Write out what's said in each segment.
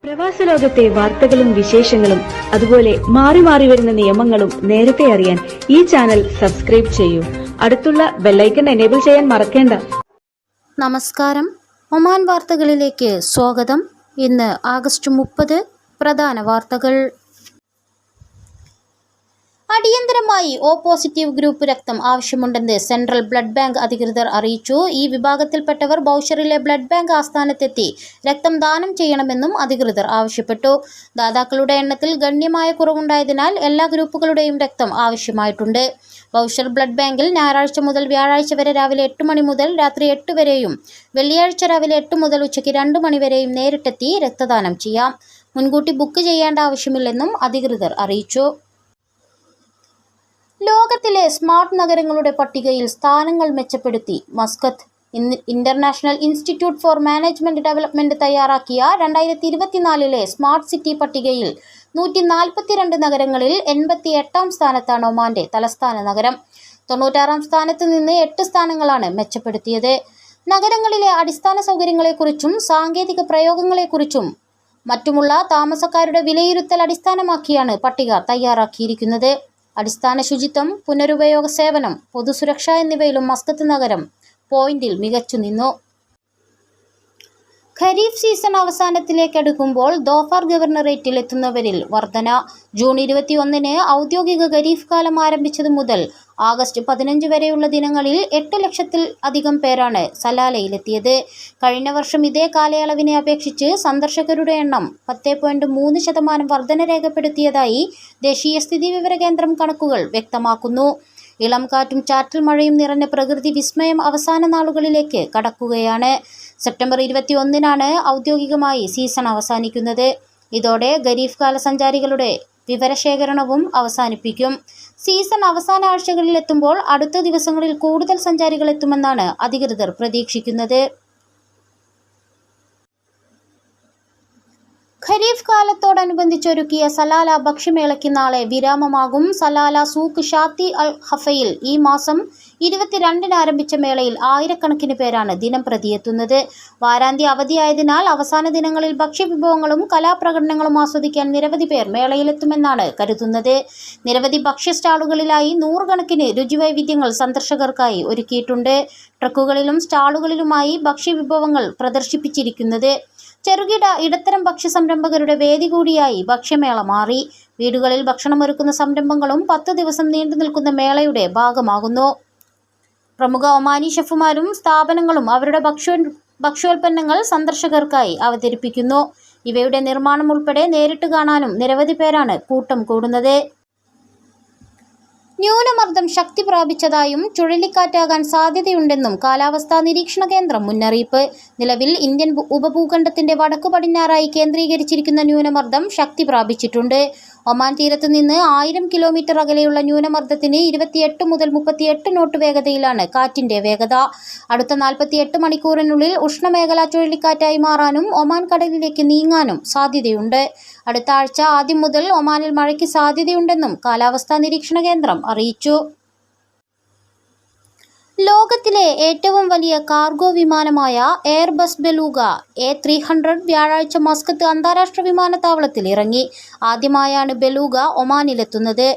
പ്രവാസ ലോകത്തെ വാർത്തകളും വിശേഷങ്ങളും അതുപോലെ മാറി മാറി വരുന്ന നിയമങ്ങളും നേരത്തെ അറിയാൻ ഈ ചാനൽ സബ്സ്ക്രൈബ് ചെയ്യൂ. അടുത്തുള്ള ബെല്ലൈക്കൺ എനേബിൾ ചെയ്യാൻ മറക്കേണ്ട. നമസ്കാരം. ഒമാൻ വാർത്തകളിലേക്ക് സ്വാഗതം. ഇന്ന് ആഗസ്റ്റ് 30. പ്രധാന വാർത്തകൾ. അടിയന്തരമായി O പോസിറ്റീവ് ഗ്രൂപ്പ് രക്തം ആവശ്യമുണ്ടെന്ന് സെൻട്രൽ ബ്ലഡ് ബാങ്ക് അധികൃതർ അറിയിച്ചു. ഈ വിഭാഗത്തിൽപ്പെട്ടവർ ബൗഷറിലെ ബ്ലഡ് ബാങ്ക് ആസ്ഥാനത്തെത്തി രക്തം ദാനം ചെയ്യണമെന്നും അധികൃതർ ആവശ്യപ്പെട്ടു. ദാതാക്കളുടെ എണ്ണത്തിൽ ഗണ്യമായ കുറവുണ്ടായതിനാൽ എല്ലാ ഗ്രൂപ്പുകളുടെയും രക്തം ആവശ്യമായിട്ടുണ്ട്. ബൗഷർ ബ്ലഡ് ബാങ്കിൽ ഞായറാഴ്ച മുതൽ വ്യാഴാഴ്ച വരെ രാവിലെ 8 മണി മുതൽ രാത്രി 8 വരെയും വെള്ളിയാഴ്ച രാവിലെ 8 മുതൽ ഉച്ചയ്ക്ക് 2 മണി വരെയും നേരിട്ടെത്തി രക്തദാനം ചെയ്യാം. മുൻകൂട്ടി ബുക്ക് ചെയ്യേണ്ട ആവശ്യമില്ലെന്നും അധികൃതർ അറിയിച്ചു. ലോകത്തിലെ സ്മാർട്ട് നഗരങ്ങളുടെ പട്ടികയിൽ സ്ഥാനങ്ങൾ മെച്ചപ്പെടുത്തി Muscat. International institute four management development തയ്യാറാക്കിയ 2024 സ്മാർട്ട് സിറ്റി പട്ടികയിൽ 142 നഗരങ്ങളിൽ 88 സ്ഥാനത്താണ് ഒമാന്റെ തലസ്ഥാന നഗരം. 96 സ്ഥാനത്ത് നിന്ന് 8 സ്ഥാനങ്ങളാണ് മെച്ചപ്പെടുത്തിയത്. നഗരങ്ങളിലെ അടിസ്ഥാന സൗകര്യങ്ങളെക്കുറിച്ചും സാങ്കേതിക പ്രയോഗങ്ങളെക്കുറിച്ചും മറ്റുമുള്ള താമസക്കാരുടെ വിലയിരുത്തൽ അടിസ്ഥാനമാക്കിയാണ് പട്ടിക തയ്യാറാക്കിയിരിക്കുന്നത്. അടിസ്ഥാന ശുചിത്വം, പുനരുപയോഗ സേവനം, പൊതുസുരക്ഷ എന്നിവയിലും മസ്കത്ത് നഗരം പോയിന്റിൽ മികച്ചുനിന്നു. ഖരീഫ് സീസൺ അവസാനത്തിലേക്കടുക്കുമ്പോൾ ദോഫാർ ഗവർണറേറ്റിൽ എത്തുന്നവരിൽ വർധന. ജൂൺ 21 ഔദ്യോഗിക ഖരീഫ് കാലം ആരംഭിച്ചതു മുതൽ ആഗസ്റ്റ് 15 വരെയുള്ള ദിനങ്ങളിൽ 8 ലക്ഷത്തിൽ അധികം പേരാണ് സലാലയിലെത്തിയത്. കഴിഞ്ഞ വർഷം ഇതേ കാലയളവിനെ അപേക്ഷിച്ച് സന്ദർശകരുടെ എണ്ണം 10.3% വർധന രേഖപ്പെടുത്തിയതായി ദേശീയ സ്ഥിതിവിവര കേന്ദ്രം കണക്കുകൾ വ്യക്തമാക്കുന്നു. ഇളം കാറ്റും ചാറ്റൽ മഴയും നിറഞ്ഞ പ്രകൃതി വിസ്മയം അവസാന നാളുകളിലേക്ക് കടക്കുകയാണ്. സെപ്റ്റംബർ 21 ഔദ്യോഗികമായി സീസൺ അവസാനിക്കുന്നത്. ഇതോടെ ഖരീഫ് കാല സഞ്ചാരികളുടെ വിവരശേഖരണവും അവസാനിപ്പിക്കും. സീസൺ അവസാന ആഴ്ചകളിൽ എത്തുമ്പോൾ അടുത്ത ദിവസങ്ങളിൽ കൂടുതൽ സഞ്ചാരികൾ എത്തുമെന്നാണ് അധികൃതർ പ്രതീക്ഷിക്കുന്നത്. ഖരീഫ് കാലത്തോടനുബന്ധിച്ചൊരുക്കിയ സലാല ഭക്ഷ്യമേളയ്ക്ക് നാളെ വിരാമമാകും. സലാല സൂക്ക് ഷാത്തി അൽ ഹഫയിൽ ഈ മാസം 22 ആരംഭിച്ച മേളയിൽ ആയിരക്കണക്കിന് പേരാണ് ദിനം പ്രതിയെത്തുന്നത്. വാരാന്ത്യ അവധിയായതിനാൽ അവസാന ദിനങ്ങളിൽ ഭക്ഷ്യവിഭവങ്ങളും കലാപ്രകടനങ്ങളും ആസ്വദിക്കാൻ നിരവധി പേർ മേളയിലെത്തുമെന്നാണ് കരുതുന്നത്. നിരവധി ഭക്ഷ്യ സ്റ്റാളുകളിലായി 100 കണക്കിന് രുചിവൈവിധ്യങ്ങൾ സന്ദർശകർക്കായി ഒരുക്കിയിട്ടുണ്ട്. ട്രക്കുകളിലും സ്റ്റാളുകളിലുമായി ഭക്ഷ്യവിഭവങ്ങൾ പ്രദർശിപ്പിച്ചിരിക്കുന്നത്. ചെറുകിട ഇടത്തരം ഭക്ഷ്യ സംരംഭകരുടെ വേദി കൂടിയായി ഭക്ഷ്യമേള മാറി. വീടുകളിൽ ഭക്ഷണമൊരുക്കുന്ന സംരംഭങ്ങളും 10 ദിവസം നീണ്ടു നിൽക്കുന്ന മേളയുടെ ഭാഗമാകുന്നു. പ്രമുഖ ഒമാനി ഷെഫുമാരും സ്ഥാപനങ്ങളും അവരുടെ ഭക്ഷ്യോൽപ്പന്നങ്ങൾ സന്ദർശകർക്കായി അവതരിപ്പിക്കുന്നു. ഇവയുടെ നിർമ്മാണം ഉൾപ്പെടെ നേരിട്ട് കാണാനും നിരവധി പേരാണ് കൂട്ടം കൂടുന്നത്. ന്യൂനമർദ്ദം ശക്തി പ്രാപിച്ചതായും ചുഴലിക്കാറ്റാകാൻ സാധ്യതയുണ്ടെന്നും കാലാവസ്ഥാ നിരീക്ഷണ കേന്ദ്രം മുന്നറിയിപ്പ്. നിലവിൽ ഇന്ത്യൻ ഉപഭൂഖണ്ഡത്തിന്റെ വടക്കു പടിഞ്ഞാറായി കേന്ദ്രീകരിച്ചിരിക്കുന്ന ന്യൂനമർദ്ദം ശക്തി പ്രാപിച്ചിട്ടുണ്ട്. ഒമാൻ തീരത്ത് നിന്ന് 1000 കിലോമീറ്റർ അകലെയുള്ള ന്യൂനമർദ്ദത്തിന് 28 മുതൽ 38 നോട്ട് വേഗതയിലാണ് കാറ്റിന്റെ വേഗത. അടുത്ത 48 മണിക്കൂറിനുള്ളിൽ ഉഷ്ണമേഖലാ ചുഴലിക്കാറ്റായി മാറാനും ഒമാൻ കടലിലേക്ക് നീങ്ങാനും സാധ്യതയുണ്ട്. അടുത്ത ആഴ്ച ആദ്യം മുതൽ ഒമാനിൽ മഴയ്ക്ക് സാധ്യതയുണ്ടെന്നും കാലാവസ്ഥാ നിരീക്ഷണ കേന്ദ്രം അറിയിച്ചു. ലോകത്തിലെ ഏറ്റവും വലിയ കാർഗോ വിമാനമായ എയർബസ് ബെലൂഗ A300 വ്യാഴാഴ്ച മസ്കത്ത് അന്താരാഷ്ട്ര വിമാനത്താവളത്തിൽ ഇറങ്ങി. ആദ്യമായാണ് ബെലൂഗ ഒമാനിലെത്തുന്നത്.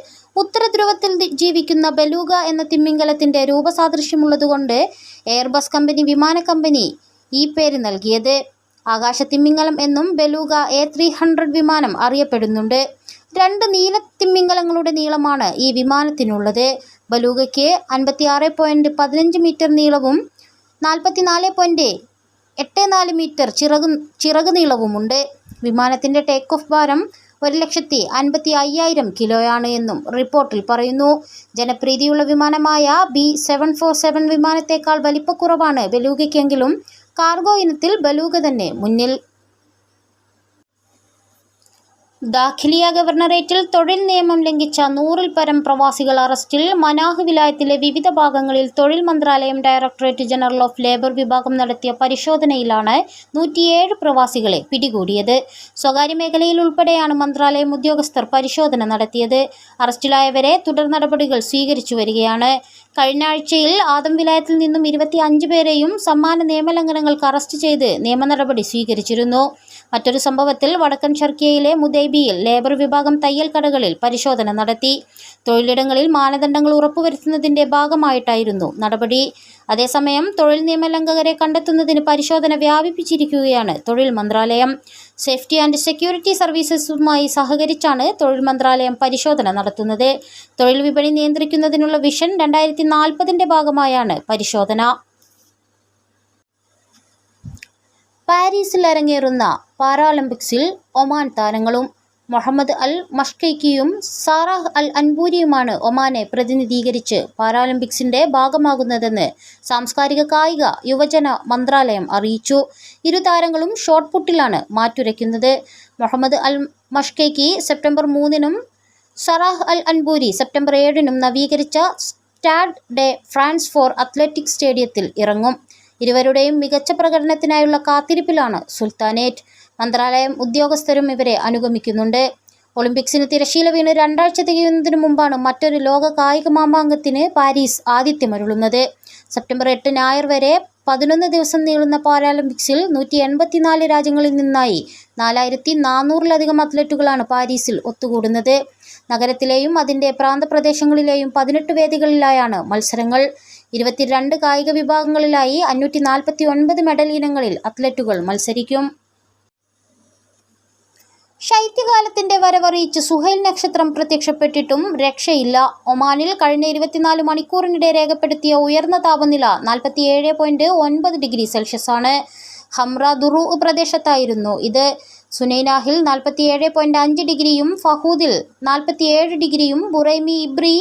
ഉത്തരധ്രുവത്തിൽ ജീവിക്കുന്ന ബെലൂഗ എന്ന തിമിംഗലത്തിന്റെ രൂപസാദൃശ്യമുള്ളതുകൊണ്ട് എയർബസ് വിമാന കമ്പനി ഈ പേര് നൽകിയത്. ആകാശത്തിമിംഗലം എന്നും ബെലൂഗ A300 വിമാനം അറിയപ്പെടുന്നുണ്ട്. 2 നീല തിമിംഗലങ്ങളുടെ നീളമാണ് ഈ വിമാനത്തിനുള്ളത്. ബലൂഗയ്ക്ക് 56.15 മീറ്റർ നീളവും 44.84 മീറ്റർ ചിറക് നീളവുമുണ്ട്. വിമാനത്തിന്റെ ടേക്ക് ഓഫ് ഭാരം 1,55,000 കിലോയാണ് എന്നും റിപ്പോർട്ടിൽ പറയുന്നു. ജനപ്രീതിയുള്ള വിമാനമായ B747 വിമാനത്തേക്കാൾ വലിപ്പക്കുറവാണ് ബലൂഗയ്ക്കെങ്കിലും കാർഗോ ഇനത്തിൽ ബലൂഗ തന്നെ മുന്നിൽ. ദാഖിലിയ ഗവർണറേറ്റിൽ തൊഴിൽ നിയമം ലംഘിച്ച 100-ൽ പരം പ്രവാസികൾ അറസ്റ്റിൽ. മനാഹ് വിലായത്തിലെ വിവിധ ഭാഗങ്ങളിൽ തൊഴിൽ മന്ത്രാലയം ഡയറക്ടറേറ്റ് ജനറൽ ഓഫ് ലേബർ വിഭാഗം നടത്തിയ പരിശോധനയിലാണ് 107 പ്രവാസികളെ പിടികൂടിയത്. സ്വകാര്യ മേഖലയിൽ ഉൾപ്പെടെയാണ് മന്ത്രാലയം ഉദ്യോഗസ്ഥർ പരിശോധന നടത്തിയത്. അറസ്റ്റിലായവരെ തുടർ നടപടികൾ സ്വീകരിച്ചു വരികയാണ്. കഴിഞ്ഞ ആഴ്ചയിൽ ആദം വിലായത്തിൽ നിന്നും 25 പേരെയും സമാന നിയമലംഘനങ്ങൾക്ക് അറസ്റ്റ് ചെയ്ത് നിയമ നടപടി സ്വീകരിച്ചിരുന്നു. മറ്റൊരു സംഭവത്തിൽ വടക്കൻ ഷർക്കിയയിലെ മുദൈബിയിൽ ലേബർ വിഭാഗം തയ്യൽ കടകളിൽ പരിശോധന നടത്തി. തൊഴിലിടങ്ങളിൽ മാനദണ്ഡങ്ങൾ ഉറപ്പുവരുത്തുന്നതിന്റെ ഭാഗമായിട്ടായിരുന്നു നടപടി. അതേസമയം തൊഴിൽ നിയമലംഘകരെ കണ്ടെത്തുന്നതിന് പരിശോധന വ്യാപിപ്പിച്ചിരിക്കുകയാണ് തൊഴിൽ മന്ത്രാലയം. സേഫ്റ്റി ആൻഡ് സെക്യൂരിറ്റി സർവീസസുമായി സഹകരിച്ചാണ് തൊഴിൽ മന്ത്രാലയം പരിശോധന നടത്തുന്നത്. തൊഴിൽ വിപണി നിയന്ത്രിക്കുന്നതിനുള്ള വിഷൻ 2040 ഭാഗമായാണ് പരിശോധന. പാരീസിൽ അരങ്ങേറുന്ന പാരാലിമ്പിക്സിൽ ഒമാൻ താരങ്ങളും. മുഹമ്മദ് അൽ മഷ്കൈക്കിയും സാറാഹ് അൽ അൻബൂരിയുമാണ് ഒമാനെ പ്രതിനിധീകരിച്ച് പാരാലിമ്പിക്സിന്റെ ഭാഗമാകുന്നതെന്ന് സാംസ്കാരിക കായിക യുവജന മന്ത്രാലയം അറിയിച്ചു. ഇരു താരങ്ങളും ഷോട്ട് പുട്ടിലാണ് മാറ്റുരയ്ക്കുന്നത്. മുഹമ്മദ് അൽ മഷ്കൈക്കി സെപ്റ്റംബർ 3-നും സാറാഹ് അൽ അൻബൂരി സെപ്റ്റംബർ 7-നും നവീകരിച്ച സ്റ്റാഡ് ഡെ ഫ്രാൻസ് ഫോർ അത്ലറ്റിക് സ്റ്റേഡിയത്തിൽ ഇറങ്ങും. ഇരുവരുടെയും മികച്ച പ്രകടനത്തിനായുള്ള കാത്തിരിപ്പിലാണ് സുൽത്താനേറ്റ്. മന്ത്രാലയം ഉദ്യോഗസ്ഥരും ഇവരെ അനുഗമിക്കുന്നുണ്ട്. ഒളിമ്പിക്സിന് തിരശ്ശീല വീണ് 2 ആഴ്ച തികയുന്നതിനു മുമ്പാണ് മറ്റൊരു ലോക കായിക മാമാങ്കത്തിന് പാരീസ് ആതിഥ്യമരുളുന്നത്. സെപ്റ്റംബർ 8 ഞായർ വരെ 11 ദിവസം നീളുന്ന പാരാലിമ്പിക്സിൽ 184 രാജ്യങ്ങളിൽ നിന്നായി 4400-ലധികം അത്ലറ്റുകളാണ് പാരീസിൽ ഒത്തുകൂടുന്നത്. നഗരത്തിലെയും അതിൻ്റെ പ്രാന്തപ്രദേശങ്ങളിലെയും 18 വേദികളിലായാണ് മത്സരങ്ങൾ. 22 കായിക വിഭാഗങ്ങളിലായി 549 മെഡൽ ഇനങ്ങളിൽ അത്ലറ്റുകൾ മത്സരിക്കും. ശൈത്യകാലത്തിന്റെ വരവറിയിച്ച് സുഹൈൽ നക്ഷത്രം പ്രത്യക്ഷപ്പെട്ടിട്ടും രക്ഷയില്ല. ഒമാനിൽ കഴിഞ്ഞ 24 മണിക്കൂറിനിടെ രേഖപ്പെടുത്തിയ ഉയർന്ന താപനില 47.9 ഡിഗ്രി സെൽഷ്യസ് ആണ്. ഹംറ ദുറു പ്രദേശത്തായിരുന്നു ഇത്. സുനൈനാഹിൽ 47.5 ഡിഗ്രിയും ഫഹൂദിൽ 47 ഡിഗ്രിയും ബുറൈമി ഇബ്രി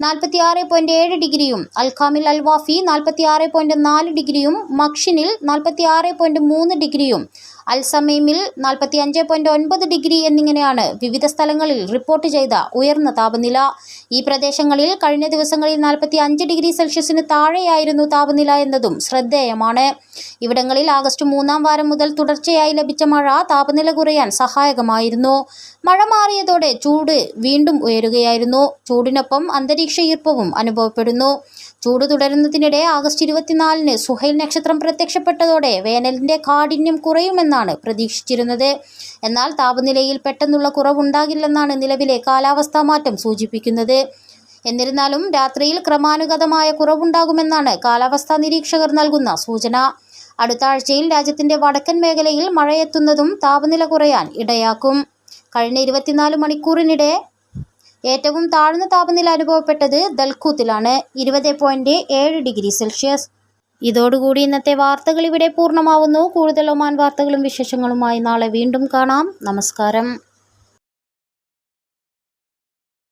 46.7 ഡിഗ്രിയും അൽഖാമിൽ അൽവാഫി 46.4 ഡിഗ്രിയും മക്ഷിനിൽ 46.3 ഡിഗ്രിയും അൽസമീമിൽ 45.9 ഡിഗ്രി എന്നിങ്ങനെയാണ് വിവിധ സ്ഥലങ്ങളിൽ റിപ്പോർട്ട് ചെയ്ത ഉയർന്ന താപനില. ഈ പ്രദേശങ്ങളിൽ കഴിഞ്ഞ ദിവസങ്ങളിൽ 45 ഡിഗ്രി സെൽഷ്യസിന് താഴെയായിരുന്നു താപനില എന്നതും ശ്രദ്ധേയമാണ്. ഇവിടങ്ങളിൽ ആഗസ്റ്റ് 3-ാം വാരം മുതൽ തുടർച്ചയായി ലഭിച്ച മഴ താപനില കുറയാൻ സഹായകമായിരുന്നു. മഴ മാറിയതോടെ ചൂട് വീണ്ടും ഉയരുകയായിരുന്നു. ചൂടിനൊപ്പം അന്തരീക്ഷ ഈർപ്പവും അനുഭവപ്പെടുന്നു. ചൂട് തുടരുന്നതിനിടെ ആഗസ്റ്റ് 24-ന് സുഹൈൽ നക്ഷത്രം പ്രത്യക്ഷപ്പെട്ടതോടെ വേനലിന്റെ കാഠിന്യം കുറയുമെന്നാണ് പ്രതീക്ഷിച്ചിരുന്നത്. എന്നാൽ താപനിലയിൽ പെട്ടെന്നുള്ള കുറവുണ്ടാകില്ലെന്നാണ് നിലവിലെ കാലാവസ്ഥാ മാറ്റം സൂചിപ്പിക്കുന്നത്. എന്നിരുന്നാലും രാത്രിയിൽ ക്രമാനുഗതമായ കുറവുണ്ടാകുമെന്നാണ് കാലാവസ്ഥാ നിരീക്ഷകർ നൽകുന്ന സൂചന. അടുത്ത ആഴ്ചയിൽ രാജ്യത്തിന്റെ വടക്കൻ മേഖലയിൽ മഴയെത്തുന്നതും താപനില കുറയാൻ ഇടയാക്കും. കഴിഞ്ഞ 24 മണിക്കൂറിനിടെ ഏറ്റവും താഴ്ന്ന താപനില അനുഭവപ്പെട്ടത് ദൽഖൂത്തിലാണ്, 20.7 ഡിഗ്രി സെൽഷ്യസ്. ഇതോടുകൂടി ഇന്നത്തെ വാർത്തകൾ ഇവിടെ പൂർണ്ണമാവുന്നു. കൂടുതൽ ഒമാൻ വാർത്തകളും വിശേഷങ്ങളുമായി നാളെ വീണ്ടും കാണാം. നമസ്കാരം.